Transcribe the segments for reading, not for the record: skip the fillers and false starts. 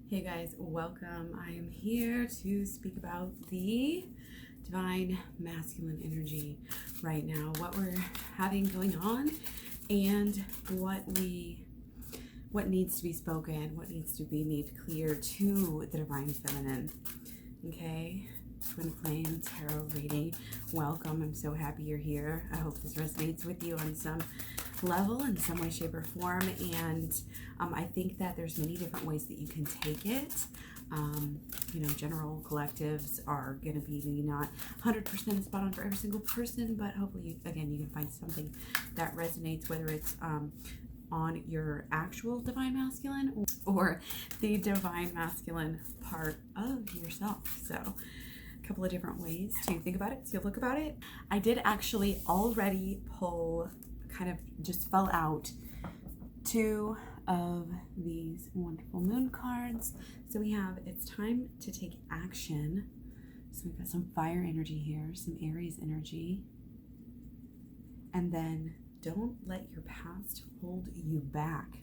Hey guys, welcome. I am here to speak about the divine masculine energy right now, what we're having going on, and what needs to be spoken, what needs to be made clear to the divine feminine. Okay, Twin Flame Tarot reading. Welcome. I'm so happy you're here. I hope this resonates with you on some level in some way, shape, or form. And I think that there's many different ways that you can take it. General collectives are going to be maybe not 100% spot on for every single person, but hopefully, you can find something that resonates, whether it's on your actual divine masculine or the divine masculine part of yourself. So a couple of different ways to think about it, to look about it. I did actually already pull, kind of just fell out, two of these wonderful moon cards. So we have it's time to take action. So we've got some fire energy here, some Aries energy, and then don't let your past hold you back.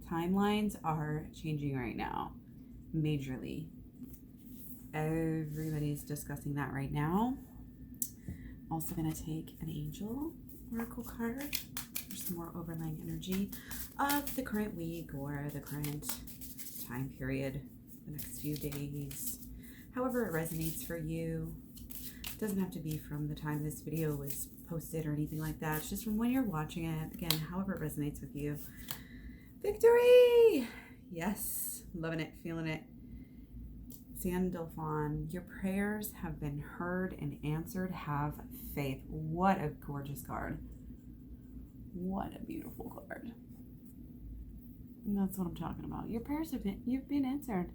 Timelines are changing right now, majorly. Everybody's discussing that right now. Also going to take an angel oracle card for some more overlying energy of the current week or the current time period, the next few days, however it resonates for you. It doesn't have to be from the time this video was posted or anything like that. It's just from when you're watching it. Again, however it resonates with you. Victory! Yes, loving it, feeling it. Sandalphon, your prayers have been heard and answered. Have faith. What a gorgeous card. What a beautiful card. And that's what I'm talking about. Your prayers you've been answered.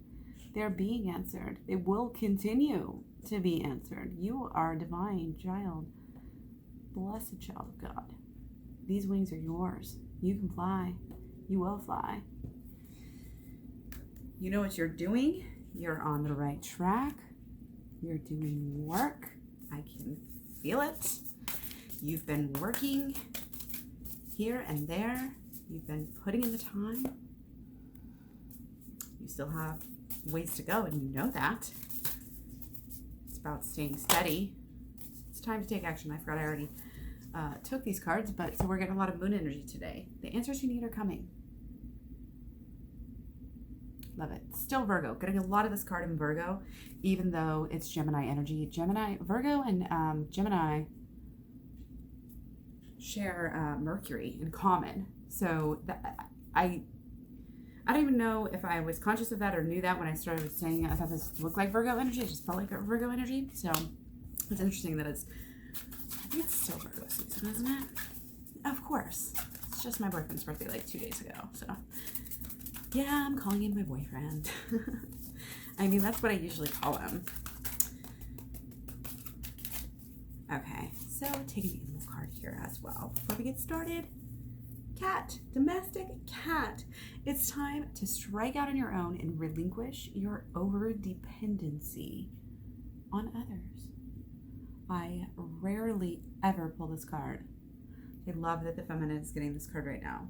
They're being answered. They will continue to be answered. You are a divine child. Blessed child of God. These wings are yours. You can fly. You will fly. You know what you're doing. You're on the right track. You're doing work. I can feel it. You've been working here and there. You've been putting in the time. You still have ways to go, and you know that. It's about staying steady. It's time to take action. I forgot I already took these cards, but so we're getting a lot of moon energy today. The answers you need are coming. Love it. Still Virgo. Getting a lot of this card in Virgo, even though it's Gemini energy. Virgo and Gemini share Mercury in common. So I don't even know if I was conscious of that or knew that when I started saying I thought this looked like Virgo energy. It just felt like Virgo energy. So it's interesting that I think it's still Virgo season, isn't it? Of course. It's just my boyfriend's birthday like 2 days ago. So yeah, I'm calling in my boyfriend. I mean, that's what I usually call him. Okay, so taking the animal card here as well. Before we get started, cat, domestic cat. It's time to strike out on your own and relinquish your over-dependency on others. I rarely ever pull this card. I love that the feminine is getting this card right now.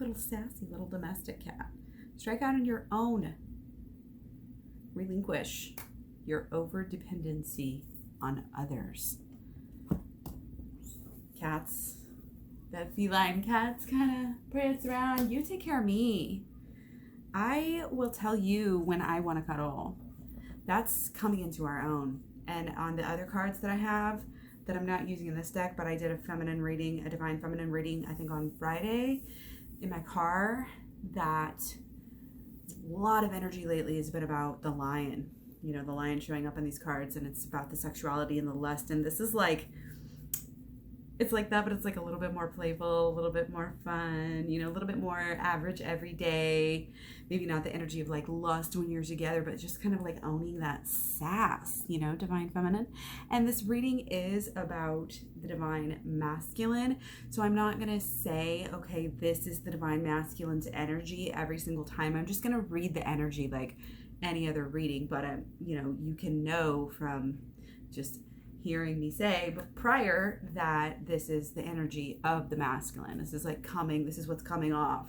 Little sassy little domestic cat. Strike out on your own. Relinquish your over-dependency on others. Cats, that feline cats kind of prance around. You take care of me. I will tell you when I want to cuddle. That's coming into our own. And on the other cards that I have that I'm not using in this deck, but I did a feminine reading, a divine feminine reading, I think on Friday in my car, that a lot of energy lately has been about the lion. You know, the lion showing up in these cards, and it's about the sexuality and the lust. And this is like, it's like that, but it's like a little bit more playful, a little bit more fun, a little bit more average every day. Maybe not the energy of like lust when you're together, but just kind of like owning that sass, divine feminine. And this reading is about the divine masculine. So I'm not going to say, okay, this is the divine masculine's energy every single time. I'm just going to read the energy like any other reading, but you can know from just hearing me say but prior that this is the energy of the masculine. This is like this is what's coming off.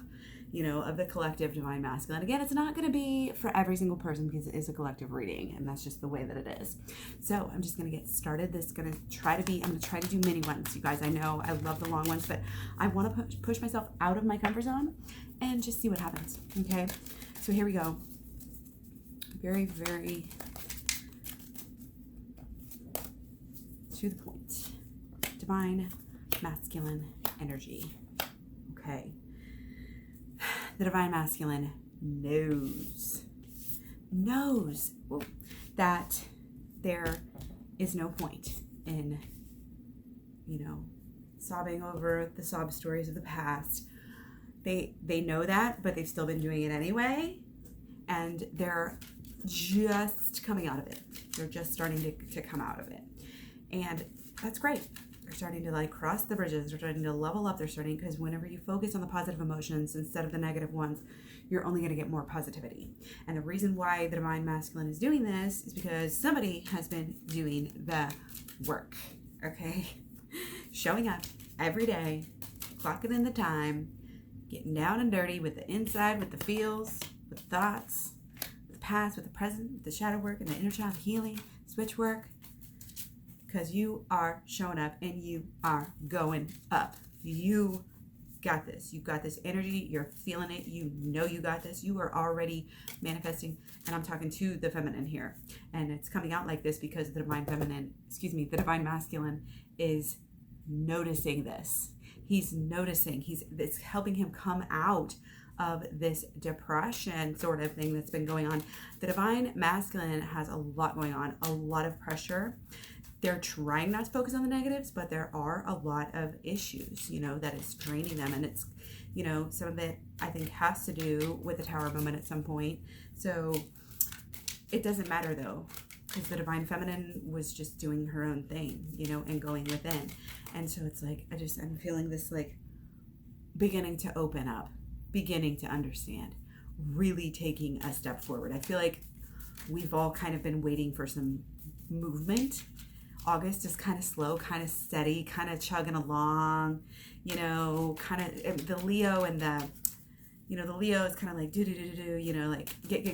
of the collective divine masculine. Again, it's not going to be for every single person because it is a collective reading, and that's just the way that it is. So I'm just going to get started. I'm going to try to do mini ones. You guys, I know I love the long ones, but I want to push myself out of my comfort zone and just see what happens. Okay, so here we go. Very, very to the point. Divine masculine energy. Okay. The divine masculine knows that there is no point in, sobbing over the sob stories of the past. They know that, but they've still been doing it anyway, and they're just coming out of it. They're just starting to come out of it, and that's great. They're starting to cross the bridges. They're starting to level up. Because whenever you focus on the positive emotions instead of the negative ones, you're only going to get more positivity. And the reason why the divine masculine is doing this is because somebody has been doing the work. Okay, showing up every day, clocking in the time, getting down and dirty with the inside, with the feels, with the thoughts, with the past, with the present, with the shadow work and the inner child healing, switch work. Because you are showing up and you are going up. You got this. You got this energy. You're feeling it. You know you got this. You are already manifesting. And I'm talking to the feminine here. And it's coming out like this because the divine masculine is noticing this. He's noticing. It's helping him come out of this depression sort of thing that's been going on. The divine masculine has a lot going on, a lot of pressure. They're trying not to focus on the negatives, but there are a lot of issues, that is draining them. And it's, some of it, I think, has to do with the Tower moment at some point. So it doesn't matter, though, because the divine feminine was just doing her own thing, and going within. And so it's I'm feeling this, beginning to open up, beginning to understand, really taking a step forward. I feel like we've all kind of been waiting for some movement. August is kind of slow, kind of steady, kind of chugging along, kind of the Leo and the Leo is kind of like do, get,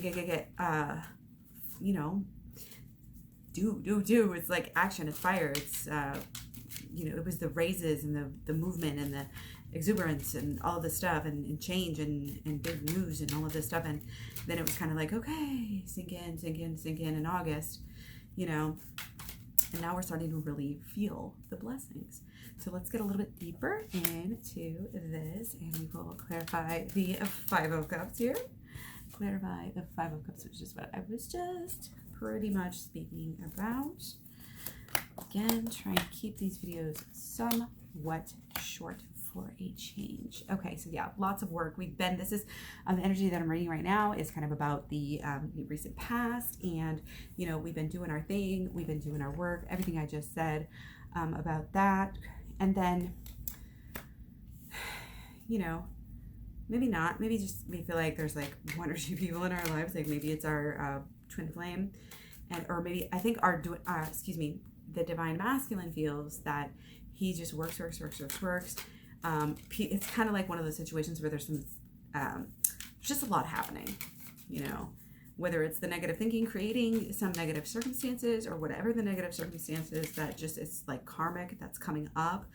do. It's like action, it's fire. It's, it was the raises and the movement and the exuberance and all this stuff and change and big news and all of this stuff. And then it was kind of like, okay, sink in in August, And now we're starting to really feel the blessings. So let's get a little bit deeper into this, and we will clarify the Five of Cups here. Clarify the Five of Cups, which is what I was just pretty much speaking about. Again, trying to keep these videos somewhat short for a change. Okay, so yeah, lots of work. This is the energy that I'm reading right now is kind of about the recent past, and we've been doing our thing, we've been doing our work, everything I just said about that. And then maybe not, maybe just we feel like there's one or two people in our lives, maybe it's our twin flame, or maybe I think the divine masculine feels that he just works. It's kind of like one of those situations where there's just a lot happening, whether it's the negative thinking creating some negative circumstances, or whatever the negative circumstances that just it's karmic that's coming up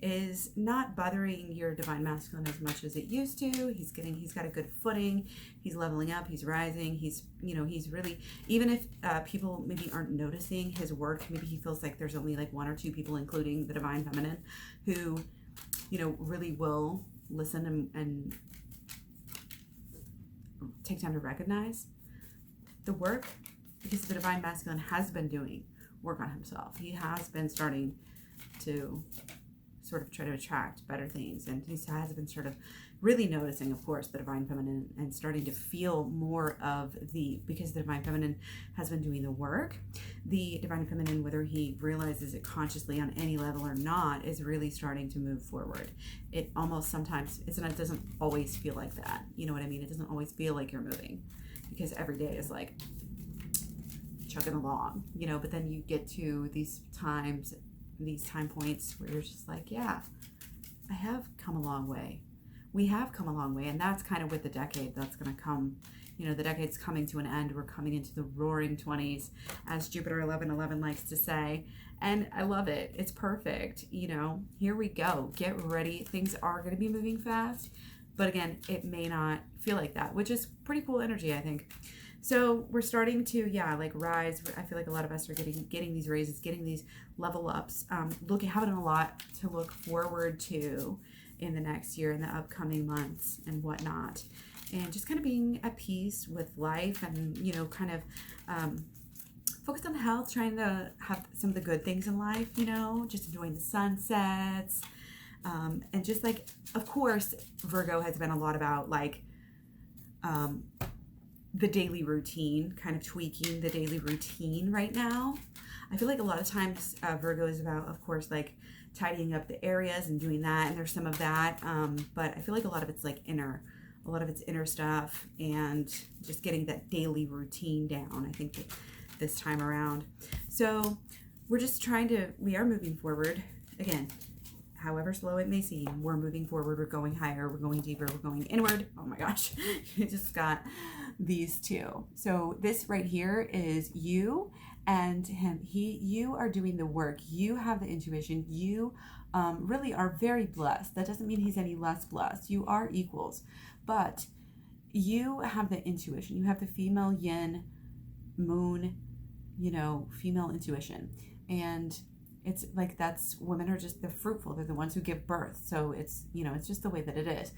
is not bothering your divine masculine as much as it used to. He's got a good footing. He's leveling up. He's rising. He's really, even if people maybe aren't noticing his work, maybe he feels like there's only one or two people, including the divine feminine, who really will listen and take time to recognize the work, because the divine masculine has been doing work on himself. He has been starting to sort of try to attract better things, and he has been sort of really noticing, of course, the divine feminine and starting to feel more of because the divine feminine has been doing the work. The divine feminine, whether he realizes it consciously on any level or not, is really starting to move forward. It almost sometimes, it doesn't always feel like that. You know what I mean? It doesn't always feel like you're moving, because every day is chugging along, but then you get to these time points where you're just yeah, I have come a long way. we have come a long way. And that's kind of with the decade that's going to come. You know, the decade's coming to an end. We're coming into the roaring 20s, as Jupiter 1111 likes to say. And I love it. It's perfect. You know, here we go. Get ready. Things are going to be moving fast. But again, it may not feel like that, which is pretty cool energy, I think. So we're starting to, like rise. I feel like a lot of us are getting these raises, getting these level ups, having a lot to look forward to in the next year, in the upcoming months and whatnot. And just kind of being at peace with life and, you know, kind of focused on health, trying to have some of the good things in life, you know, just enjoying the sunsets. And just like, of course, Virgo has been a lot about like the daily routine, kind of tweaking the daily routine right now. I feel like a lot of times Virgo is about, of course, like tidying up the areas and doing that. And there's some of that. But I feel like a lot of it's like a lot of it's inner stuff and just getting that daily routine down, I think, this time around. So we're just we are moving forward. Again, however slow it may seem, we're moving forward. We're going higher. We're going deeper. We're going inward. Oh my gosh. You just got these two. So this right here is you and him. You are doing the work. You have the intuition. You really are very blessed. That doesn't mean he's any less blessed. You are equals. But you have the intuition. You have the female yin moon, you know, female intuition. And it's like women are just, they're fruitful. They're the ones who give birth. So it's, you know, it's just the way that it is.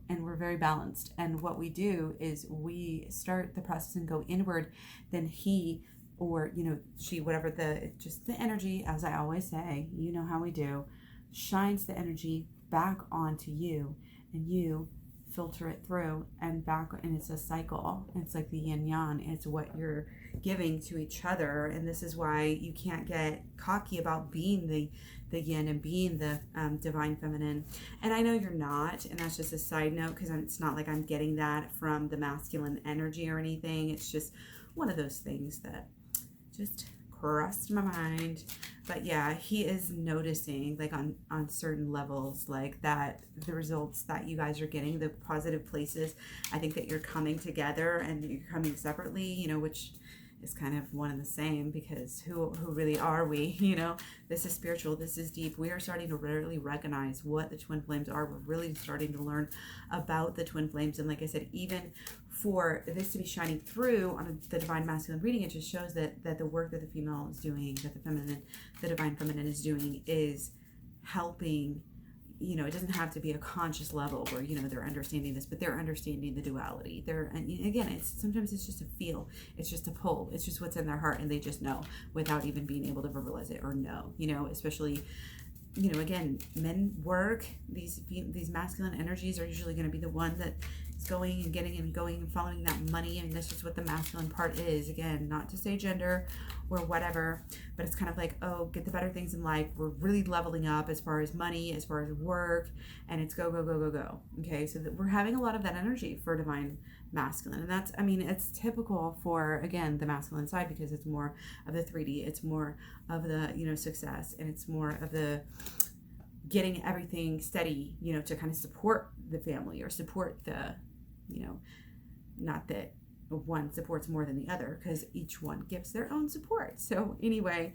And we're very balanced. And what we do is we start the process and go inward. Then he, or, you know, she, whatever the energy, as I always say, you know how we do, shines the energy back onto you, and you filter it through and back, and it's a cycle. It's like the yin yang. It's what you're giving to each other, and this is why you can't get cocky about being the yin and being the divine feminine. And I know you're not, and that's just a side note, because it's not like I'm getting that from the masculine energy or anything. It's just one of those things that just crossed my mind. But yeah, he is noticing, like on certain levels, like that the results that you guys are getting, the positive places, I think that you're coming together and you're coming separately, you know, which is kind of one and the same, because who really are we? You know, this is spiritual, this is deep. We are starting to really recognize what the twin flames are. We're really starting to learn about the twin flames. And like I said, even for this to be shining through on the divine masculine reading, it just shows that the work that the female is doing, that the divine feminine is doing, is helping. You know, it doesn't have to be a conscious level where, you know, they're understanding this, but they're understanding the duality. And again, sometimes it's just a feel, it's just a pull, it's just what's in their heart, and they just know without even being able to verbalize it or know, you know, especially, you know, again, men work, these masculine energies are usually going to be the one that is going and getting and going and following that money. And that's just what the masculine part is. Again, not to say gender or whatever, but it's kind of like, oh, get the better things in life. We're really leveling up as far as money, as far as work, and it's go, go, go, go, go. Okay, so that we're having a lot of that energy for divine masculine. And that's, I mean, it's typical for, again, the masculine side, because it's more of the 3D, it's more of the, you know, success, and it's more of the getting everything steady, you know, to kind of support the family or support the, you know, not that one supports more than the other, because each one gives their own support. So anyway,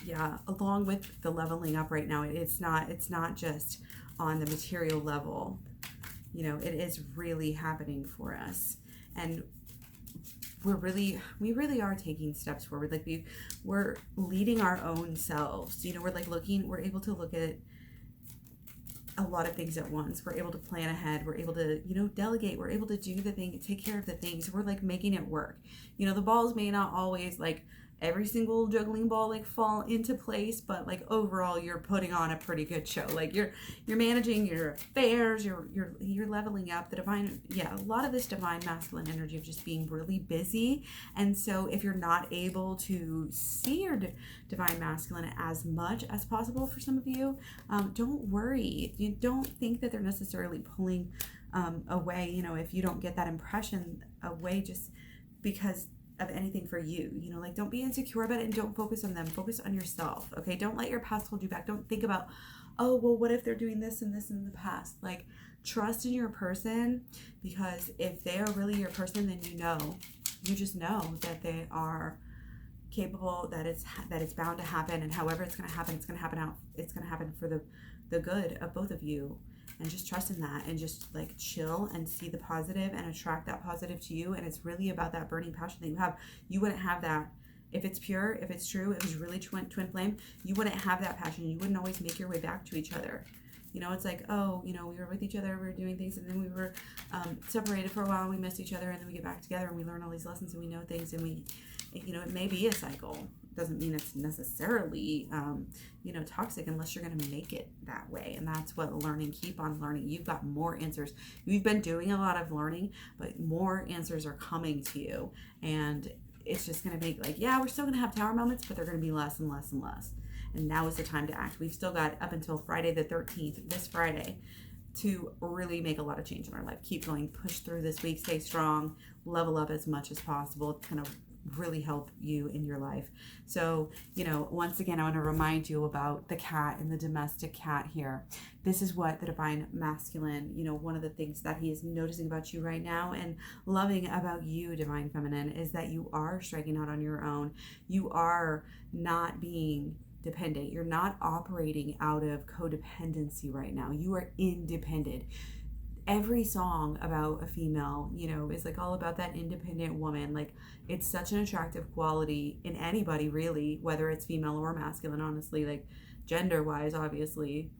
yeah, along with the leveling up right now, it's not just on the material level, you know, it is really happening for us. And we really are taking steps forward. Like we're leading our own selves, you know, we're able to look at a lot of things at once. We're able to plan ahead. We're able to, you know, delegate. We're able to do the thing, take care of the things. We're like making it work. You know, the balls may not always, like every single juggling ball, like fall into place, but like overall you're putting on a pretty good show. Like you're managing your affairs, you're leveling up. The divine, yeah, a lot of this divine masculine energy of just being really busy. And so if you're not able to see your divine masculine as much as possible for some of you, don't worry. You don't think that they're necessarily pulling away, you know, if you don't get that impression away just because of anything for you, you know, like don't be insecure about it and don't focus on them. Focus on yourself, okay? Don't let your past hold you back. Don't think about oh, well, what if they're doing this and this in the past? Like, trust in your person, because if they are really your person, then you just know that they are capable, that it's bound to happen, and however it's going to happen, it's going to happen for the good of both of you. And just trust in that, and just like chill and see the positive and attract that positive to you. And it's really about that burning passion that you have. You wouldn't have that if it's pure, if it's true, it was really twin flame. You wouldn't have that passion. You wouldn't always make your way back to each other. You know, it's like, oh, you know, we were with each other, we were doing things, and then we were separated for a while, and we missed each other, and then we get back together, and we learn all these lessons, and we know things, and we, you know, it may be a cycle. Doesn't mean it's necessarily, you know, toxic, unless you're going to make it that way. And that's what learning, keep on learning. You've got more answers. You've been doing a lot of learning, but more answers are coming to you. And it's just going to make, like, yeah, we're still going to have tower moments, but they're going to be less and less and less. And now is the time to act. We've still got up until Friday the 13th, this Friday, to really make a lot of change in our life. Keep going, push through this week, stay strong, level up as much as possible. It's going to really help you in your life. So, you know, once again, I want to remind you about the cat and the domestic cat here. This is what the divine masculine, you know, one of the things that he is noticing about you right now and loving about you, divine feminine, is that you are striking out on your own. You are not being dependent. You're not operating out of codependency right now. You are independent. Every song about a female, you know, is like all about that independent woman. Like, it's such an attractive quality in anybody, really, whether it's female or masculine, honestly. Like, gender wise, obviously,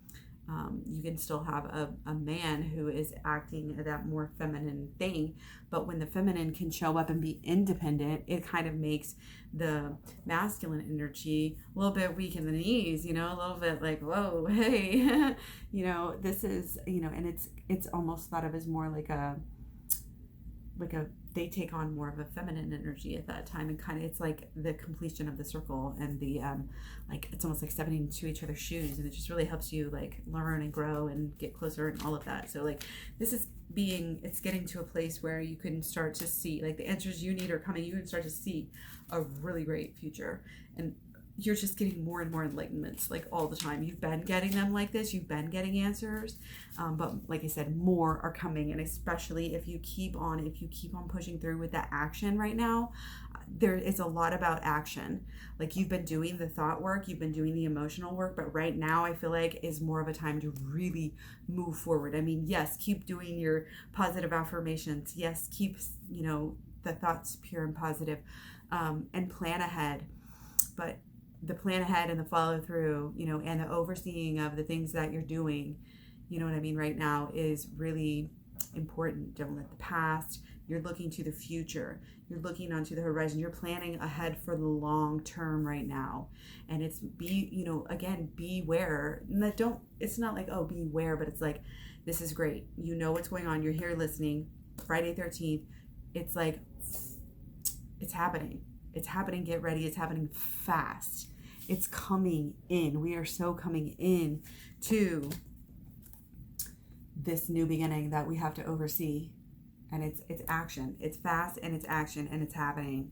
you can still have a man who is acting that more feminine thing, but when the feminine can show up and be independent, it kind of makes the masculine energy a little bit weak in the knees, you know, a little bit like, whoa, hey, you know, this is, you know, and it's almost thought of as more like a they take on more of a feminine energy at that time, and kind of, it's like the completion of the circle, and the like, it's almost like stepping into each other's shoes, and it just really helps you like learn and grow and get closer and all of that. So like, this is it's getting to a place where you can start to see, like, the answers you need are coming. You can start to see a really great future, and you're just getting more and more enlightenments, like, all the time. You've been getting them like this. You've been getting answers. But like I said, more are coming. And especially if you keep on pushing through with that action right now, there is a lot about action. Like, you've been doing the thought work, you've been doing the emotional work, but right now I feel like is more of a time to really move forward. I mean, yes, keep doing your positive affirmations. Yes, keep, you know, the thoughts pure and positive, and plan ahead. But the plan ahead and the follow through, you know, and the overseeing of the things that you're doing, you know what I mean, right now is really important. Don't let the past. You're looking to the future. You're looking onto the horizon. You're planning ahead for the long term right now. And it's beware. It's not like, oh, beware, but it's like, this is great. You know what's going on. You're here listening. Friday 13th. It's like, it's happening. It's happening. Get ready. It's happening fast. It's coming in. We are so coming in to this new beginning that we have to oversee. And it's action. It's fast, and it's action, and it's happening.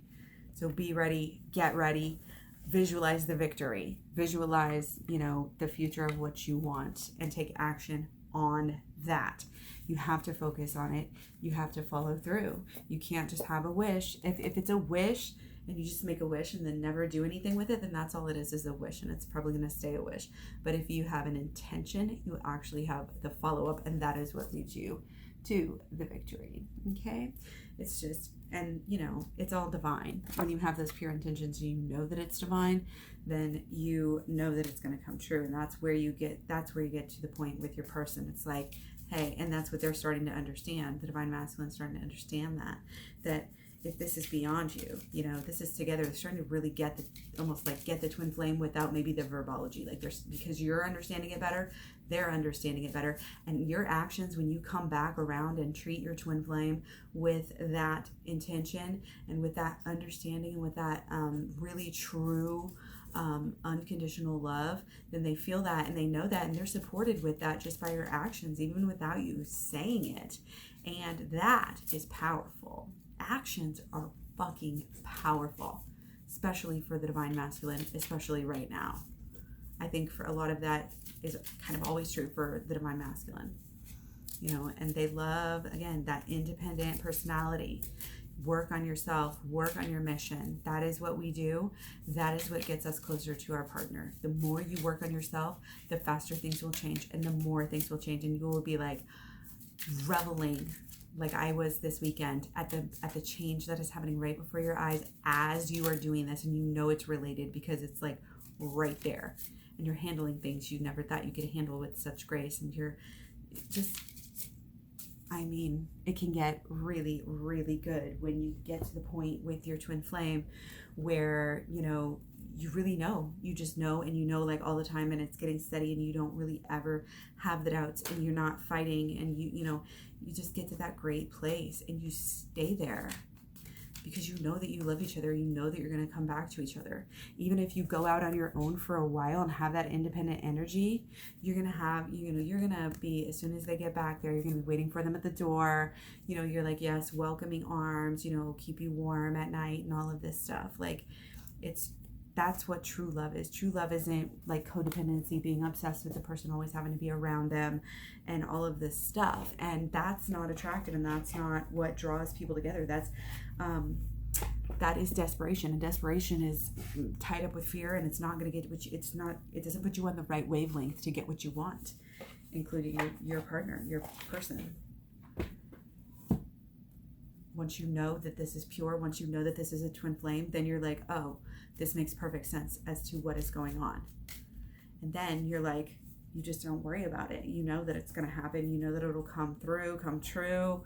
So be ready. Get ready. Visualize the victory. Visualize, you know, the future of what you want, and take action on that. You have to focus on it. You have to follow through. You can't just have a wish. If it's a wish, and you just make a wish and then never do anything with it, then that's all it is a wish, and it's probably going to stay a wish. But if you have an intention, you actually have the follow-up, and that is what leads you to the victory. Okay? It's just, and you know, it's all divine. When you have those pure intentions, you know that it's divine, then you know that it's going to come true. And that's where you get to the point with your person. It's like, hey, and that's what they're starting to understand. The divine masculine is starting to understand that if this is beyond you, you know, this is together. They're starting to really get the twin flame without maybe the verbology. Like, because you're understanding it better, they're understanding it better. And your actions, when you come back around and treat your twin flame with that intention and with that understanding and with that really true unconditional love, then they feel that and they know that, and they're supported with that just by your actions, even without you saying it. And that is powerful. Actions are fucking powerful, especially for the divine masculine, especially right now. I think for a lot of that is kind of always true for the divine masculine, you know, and they love, again, that independent personality. Work on yourself, work on your mission. That is what we do. That is what gets us closer to our partner. The more you work on yourself, the faster things will change, and the more things will change, and you will be like reveling, like I was this weekend, at the change that is happening right before your eyes as you are doing this, and you know it's related because it's like right there, and you're handling things you never thought you could handle with such grace, and you're just, I mean, it can get really, really good when you get to the point with your twin flame where, you know, you really know, you just know, and you know, like all the time, and it's getting steady, and you don't really ever have the doubts, and you're not fighting, and you know, you just get to that great place, and you stay there because you know that you love each other. You know that you're going to come back to each other. Even if you go out on your own for a while and have that independent energy, you're going to have, you know, you're going to be, as soon as they get back there, you're going to be waiting for them at the door. You know, you're like, yes, welcoming arms, you know, keep you warm at night and all of this stuff. Like, that's what true love is. True love isn't like codependency, being obsessed with the person, always having to be around them and all of this stuff. And that's not attractive, and that's not what draws people together. That is desperation, and desperation is tied up with fear, and it's not going to get what you, it doesn't put you on the right wavelength to get what you want, including your partner, your person. Once you know that this is pure, once you know that this is a twin flame, then you're like, oh, this makes perfect sense as to what is going on. And then you're like, you just don't worry about it. You know that it's going to happen. You know that it'll come through, come true.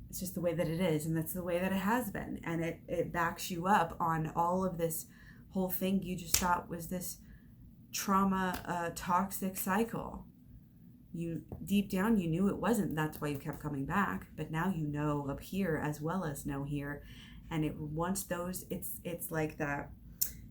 It's just the way that it is, and that's the way that it has been. And it backs you up on all of this whole thing you just thought was this trauma, toxic cycle. You deep down, you knew it wasn't. That's why you kept coming back. But now you know up here as well as know here. And it's like that,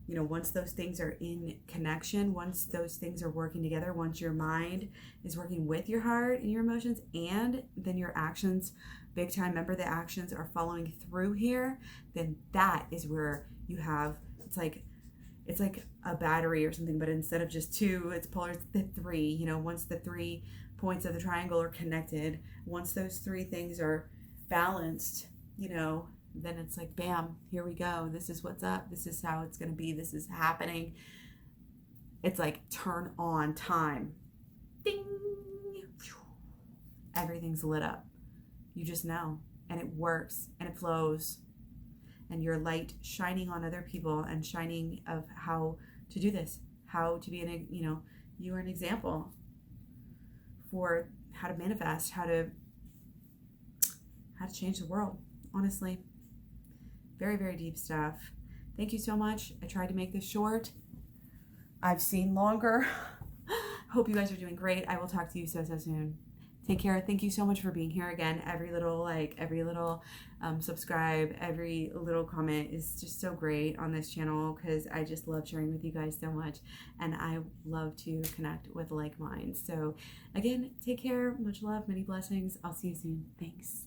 you know, once those things are in connection, once those things are working together, once your mind is working with your heart and your emotions, and then your actions, big time, remember the actions are following through here, then that is where you have, it's like a battery or something, but instead of just two, it's polar, it's the three. You know, once the 3 points of the triangle are connected, once those 3 things are balanced, you know, then it's like, bam, here we go. This is what's up. This is how it's going to be. This is happening. It's like turn on time. Ding. Everything's lit up. You just know, and it works, and it flows. And your light shining on other people, and shining of how to do this, how to be you are an example for how to manifest, how to change the world. Honestly, very, very deep stuff. Thank you so much. I tried to make this short. I've seen longer. Hope you guys are doing great. I will talk to you so soon. Take care. Thank you so much for being here again. Every little subscribe, every little comment is just so great on this channel, because I just love sharing with you guys so much, and I love to connect with like minds. So again, take care. Much love, many blessings. I'll see you soon. Thanks.